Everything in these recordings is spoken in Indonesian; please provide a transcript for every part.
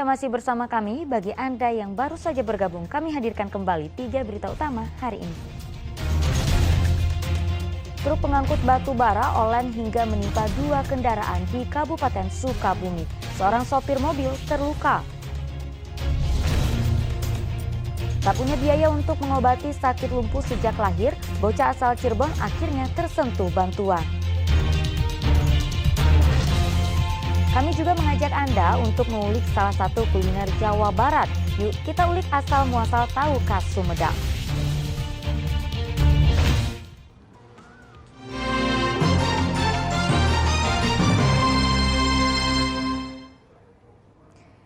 Anda masih bersama kami. Bagi Anda yang baru saja bergabung, kami hadirkan kembali 3 berita utama hari ini. Truk pengangkut batu bara oleng hingga menimpa 2 kendaraan di Kabupaten Sukabumi. Seorang sopir mobil terluka. Tak punya biaya untuk mengobati sakit lumpuh sejak lahir, bocah asal Cirebon akhirnya tersentuh bantuan. Kami juga mengajak Anda untuk mengulik salah satu kuliner Jawa Barat. Yuk kita ulik asal muasal tahu khas Sumedang.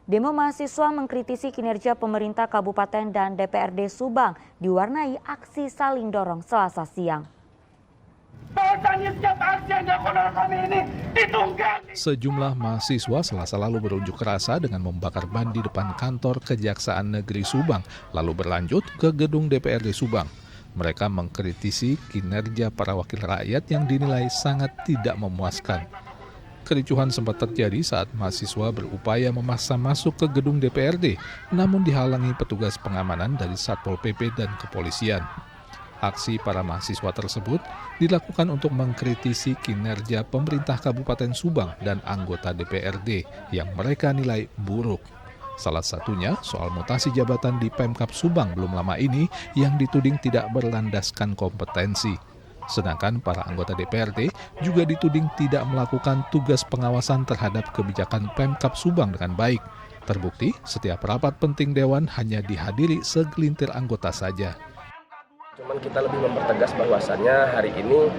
Demo mahasiswa mengkritisi kinerja pemerintah kabupaten dan DPRD Subang diwarnai aksi saling dorong Selasa siang. Sejumlah mahasiswa Selasa lalu berunjuk rasa dengan membakar ban di depan kantor Kejaksaan Negeri Subang, lalu berlanjut ke gedung DPRD Subang. Mereka mengkritisi kinerja para wakil rakyat yang dinilai sangat tidak memuaskan. Kericuhan sempat terjadi saat mahasiswa berupaya memaksa masuk ke gedung DPRD, namun dihalangi petugas pengamanan dari Satpol PP dan kepolisian. Aksi para mahasiswa tersebut dilakukan untuk mengkritisi kinerja pemerintah Kabupaten Subang dan anggota DPRD yang mereka nilai buruk. Salah satunya soal mutasi jabatan di Pemkab Subang belum lama ini yang dituding tidak berlandaskan kompetensi. Sedangkan para anggota DPRD juga dituding tidak melakukan tugas pengawasan terhadap kebijakan Pemkab Subang dengan baik. Terbukti, setiap rapat penting Dewan hanya dihadiri segelintir anggota saja. Cuman kita lebih mempertegas bahwasannya hari ini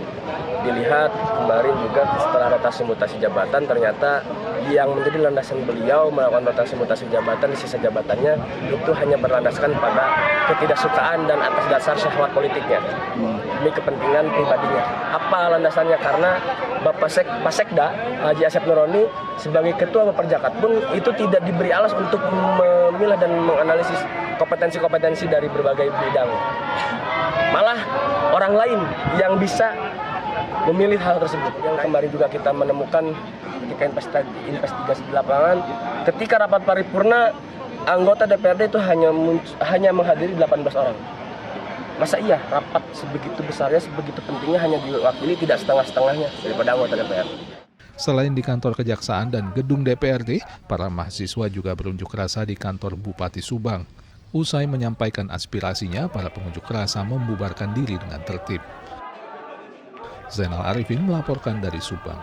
dilihat kemarin juga setelah rotasi mutasi jabatan ternyata yang menjadi landasan beliau melakukan rotasi mutasi jabatan di sisa jabatannya itu hanya berlandaskan pada ketidaksukaan dan atas dasar syahwat politiknya demi kepentingan pribadinya. Apa landasannya? Karena Bapak Sekda Haji Asep Nuroni sebagai ketua Baperjakat pun itu tidak diberi alas untuk memilah dan menganalisis kompetensi-kompetensi dari berbagai bidang. Malah orang lain yang bisa memilih hal tersebut. Yang kemarin juga kita menemukan ketika investigasi di lapangan, ketika rapat paripurna anggota DPRD itu hanya menghadiri 18 orang. Masa iya rapat sebegitu besarnya, sebegitu pentingnya hanya diwakili tidak setengah-setengahnya daripada anggota DPRD. Selain di kantor Kejaksaan dan gedung DPRD, para mahasiswa juga berunjuk rasa di kantor Bupati Subang. Usai menyampaikan aspirasinya, para pengunjuk rasa membubarkan diri dengan tertib. Zainal Arifin melaporkan dari Subang.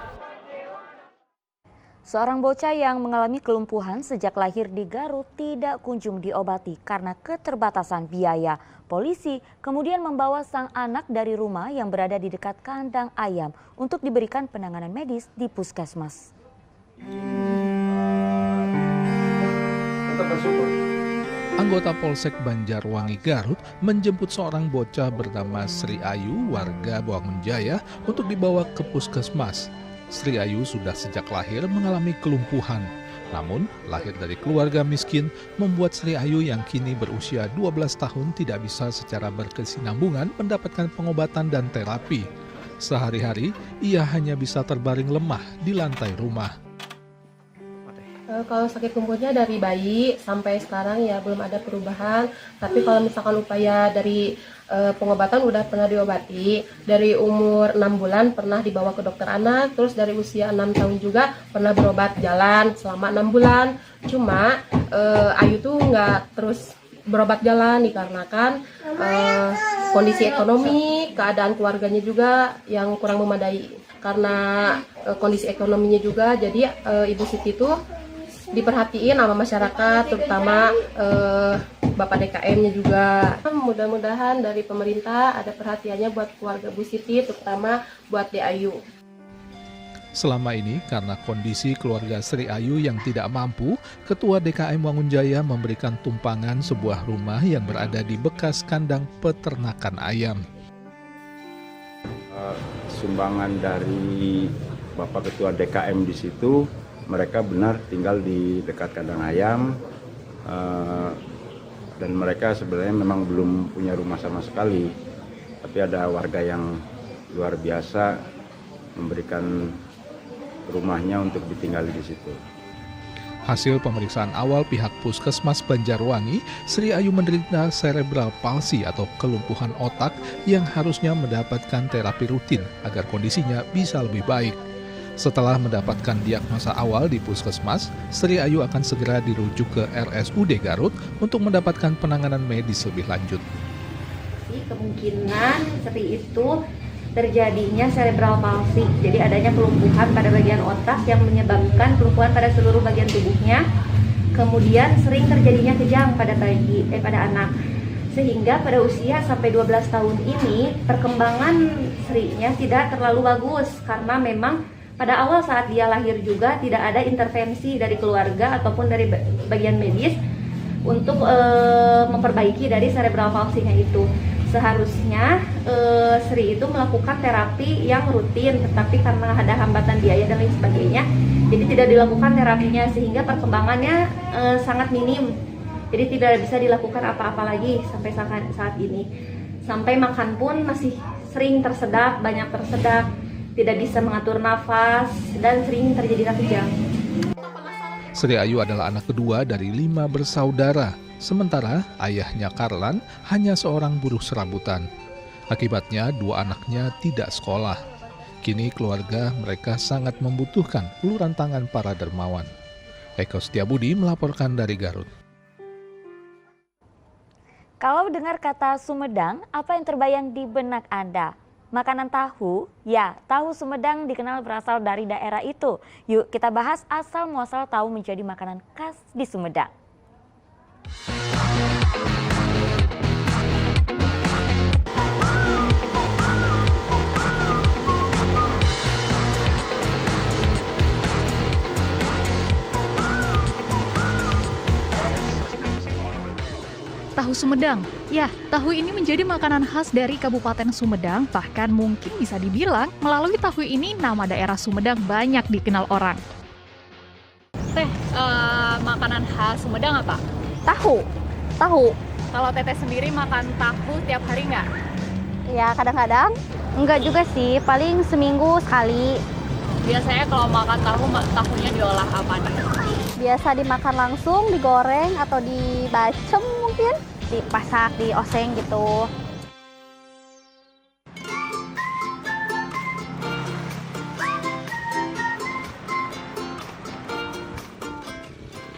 Seorang bocah yang mengalami kelumpuhan sejak lahir di Garut tidak kunjung diobati karena keterbatasan biaya. Polisi kemudian membawa sang anak dari rumah yang berada di dekat kandang ayam untuk diberikan penanganan medis di puskesmas. Anggota Polsek Banjarwangi Garut menjemput seorang bocah bernama Sri Ayu warga Wangunjaya untuk dibawa ke puskesmas. Sri Ayu sudah sejak lahir mengalami kelumpuhan. Namun, lahir dari keluarga miskin membuat Sri Ayu yang kini berusia 12 tahun tidak bisa secara berkesinambungan mendapatkan pengobatan dan terapi. Sehari-hari, ia hanya bisa terbaring lemah di lantai rumah. Kalau sakit lumpuhnya dari bayi sampai sekarang ya belum ada perubahan. Tapi kalau misalkan upaya dari pengobatan udah pernah diobati. Dari umur 6 bulan pernah dibawa ke dokter anak. Terus dari usia 6 tahun juga pernah berobat jalan selama 6 bulan. Cuma Ayu tuh nggak terus berobat jalan dikarenakan kondisi ekonomi, keadaan keluarganya juga yang kurang memadai. Karena kondisi ekonominya juga jadi Ibu Siti tuh diperhatiin sama masyarakat, terutama Bapak DKM-nya juga. Mudah-mudahan dari pemerintah ada perhatiannya buat keluarga Bu Siti, terutama buat De Ayu. Selama ini, karena kondisi keluarga Sri Ayu yang tidak mampu, Ketua DKM Wangunjaya memberikan tumpangan sebuah rumah yang berada di bekas kandang peternakan ayam. Sumbangan dari Bapak Ketua DKM di situ, mereka benar tinggal di dekat kandang ayam dan mereka sebenarnya memang belum punya rumah sama sekali. Tapi ada warga yang luar biasa memberikan rumahnya untuk ditinggali di situ. Hasil pemeriksaan awal pihak Puskesmas Banjarwangi, Sri Ayu menderita cerebral palsy atau kelumpuhan otak yang harusnya mendapatkan terapi rutin agar kondisinya bisa lebih baik. Setelah mendapatkan diagnosa awal di Puskesmas, Sri Ayu akan segera dirujuk ke RSUD Garut untuk mendapatkan penanganan medis lebih lanjut. Kemungkinan Sri itu terjadinya cerebral palsy, jadi adanya kelumpuhan pada bagian otak yang menyebabkan kelumpuhan pada seluruh bagian tubuhnya. Kemudian sering terjadinya kejang pada anak, sehingga pada usia sampai 12 tahun ini perkembangan Sri-nya tidak terlalu bagus karena memang pada awal saat dia lahir juga tidak ada intervensi dari keluarga ataupun dari bagian medis untuk memperbaiki dari cerebral palsy-nya itu. Seharusnya Sri itu melakukan terapi yang rutin, tetapi karena ada hambatan biaya dan lain sebagainya, jadi tidak dilakukan terapinya sehingga perkembangannya sangat minim. Jadi tidak bisa dilakukan apa-apa lagi sampai saat ini. Sampai makan pun masih sering tersedak, banyak tersedak, tidak bisa mengatur nafas, dan sering terjadi kejang. Sri Ayu adalah anak kedua dari 5 bersaudara. Sementara ayahnya Karlan hanya seorang buruh serabutan. Akibatnya 2 anaknya tidak sekolah. Kini keluarga mereka sangat membutuhkan uluran tangan para dermawan. Eko Setiabudi melaporkan dari Garut. Kalau dengar kata Sumedang, apa yang terbayang di benak Anda? Makanan tahu? Ya, tahu Sumedang dikenal berasal dari daerah itu. Yuk kita bahas asal muasal tahu menjadi makanan khas di Sumedang. Tahu Sumedang. Ya, tahu ini menjadi makanan khas dari Kabupaten Sumedang, bahkan mungkin bisa dibilang melalui tahu ini nama daerah Sumedang banyak dikenal orang. Teh, makanan khas Sumedang apa? Tahu. Kalau Teteh sendiri makan tahu tiap hari nggak? Ya kadang-kadang. Enggak juga sih, paling seminggu sekali. Biasanya kalau makan tahu, tahunya diolah apa nih? Biasa dimakan langsung, digoreng atau dibacem mungkin, dipasak, dioseng gitu.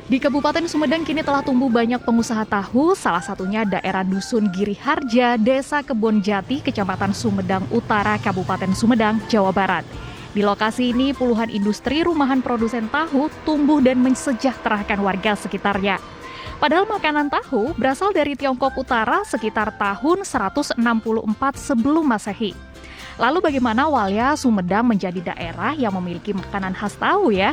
Di Kabupaten Sumedang kini telah tumbuh banyak pengusaha tahu, salah satunya daerah Dusun Giriharja, Desa Kebonjati, Kecamatan Sumedang Utara, Kabupaten Sumedang, Jawa Barat. Di lokasi ini puluhan industri rumahan produsen tahu tumbuh dan mensejahterakan warga sekitarnya. Padahal makanan tahu berasal dari Tiongkok Utara sekitar tahun 164 sebelum Masehi. Lalu bagaimana awalnya Sumedang menjadi daerah yang memiliki makanan khas tahu ya?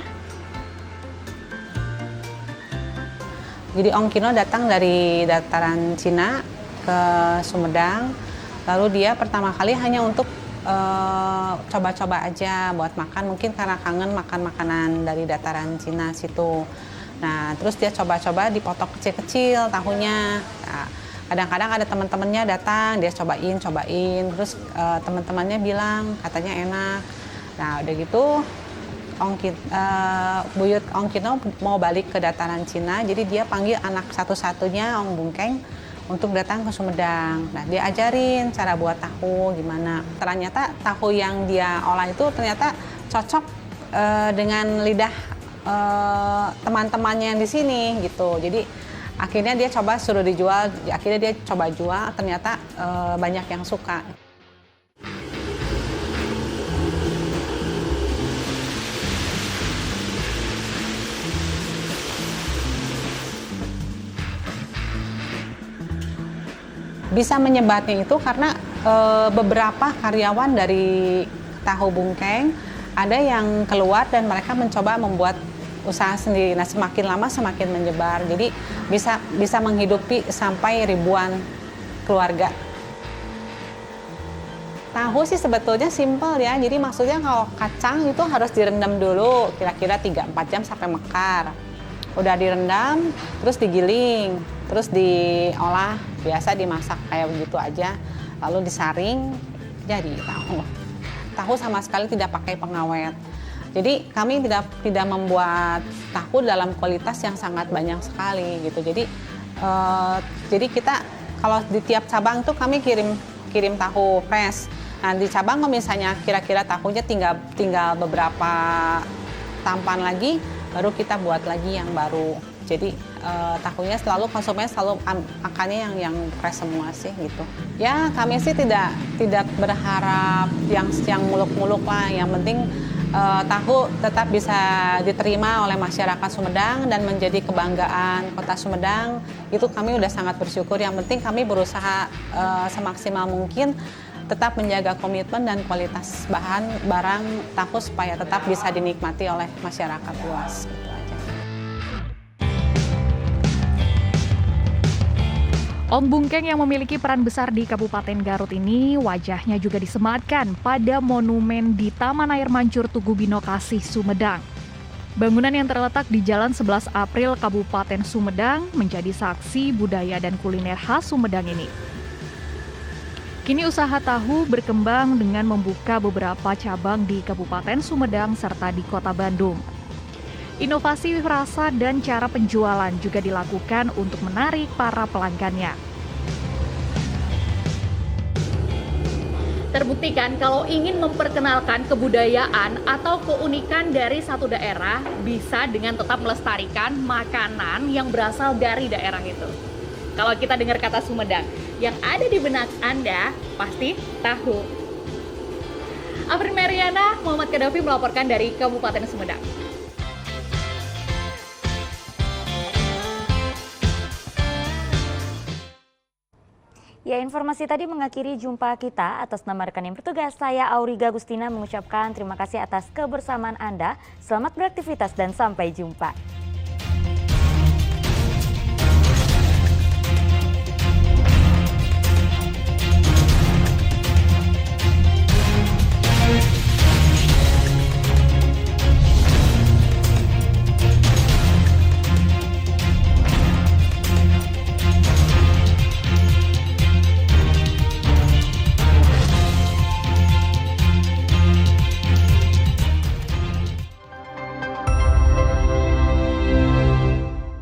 Jadi Ong Kino datang dari dataran Cina ke Sumedang, lalu dia pertama kali hanya untuk coba-coba aja buat makan, mungkin karena kangen makan makanan dari dataran Cina situ. Nah, terus dia coba-coba dipotong kecil-kecil tahunya. Nah, kadang-kadang ada teman-temannya datang, dia cobain, terus teman-temannya bilang katanya enak. Nah, udah gitu Buyut Ong Kino mau balik ke dataran Cina, jadi dia panggil anak satu-satunya Ong Bungkeng untuk datang ke Sumedang. Nah, dia ajarin cara buat tahu gimana. Ternyata tahu yang dia olah itu ternyata cocok dengan lidah teman-temannya yang di sini gitu. Jadi akhirnya dia coba suruh dijual, akhirnya dia coba jual, ternyata banyak yang suka. Bisa menyebarnya itu karena beberapa karyawan dari Tahu Bungkeng ada yang keluar dan mereka mencoba membuat usaha sendiri. Nah, semakin lama semakin menyebar. Jadi bisa menghidupi sampai ribuan keluarga. Tahu sih sebetulnya simpel ya. Jadi maksudnya kalau kacang itu harus direndam dulu kira-kira 3-4 jam sampai mekar. Udah direndam, terus digiling, terus diolah, biasa dimasak kayak begitu aja, lalu disaring, jadi tahu. Tahu sama sekali tidak pakai pengawet. Jadi kami tidak membuat tahu dalam kualitas yang sangat banyak sekali gitu. Jadi kita kalau di tiap cabang tuh kami kirim tahu fresh. Nah di cabang kalau misalnya kira-kira tahunya tinggal beberapa tampan lagi, baru kita buat lagi yang baru. Jadi tahunya konsumen selalu makannya yang fresh semua sih gitu. Ya kami sih tidak berharap yang muluk-muluk lah. Yang penting tahu tetap bisa diterima oleh masyarakat Sumedang dan menjadi kebanggaan Kota Sumedang. Itu kami udah sangat bersyukur. Yang penting kami berusaha semaksimal mungkin tetap menjaga komitmen dan kualitas barang tahu supaya tetap bisa dinikmati oleh masyarakat luas. Gitu aja. Om Bungkeng yang memiliki peran besar di Kabupaten Garut ini wajahnya juga disematkan pada monumen di Taman Air Mancur Tugu Bino Kasih, Sumedang. Bangunan yang terletak di Jalan 11 April Kabupaten Sumedang menjadi saksi budaya dan kuliner khas Sumedang ini. Kini usaha tahu berkembang dengan membuka beberapa cabang di Kabupaten Sumedang serta di Kota Bandung. Inovasi rasa dan cara penjualan juga dilakukan untuk menarik para pelanggannya. Terbuktikan kalau ingin memperkenalkan kebudayaan atau keunikan dari satu daerah bisa dengan tetap melestarikan makanan yang berasal dari daerah itu. Kalau kita dengar kata Sumedang, yang ada di benak Anda pasti tahu. Afrin Mariana, Muhammad Kadafi melaporkan dari Kabupaten Sumedang. Ya, informasi tadi mengakhiri jumpa kita. Atas nama rekan yang bertugas, saya Auriga Agustina mengucapkan terima kasih atas kebersamaan Anda. Selamat beraktivitas dan sampai jumpa.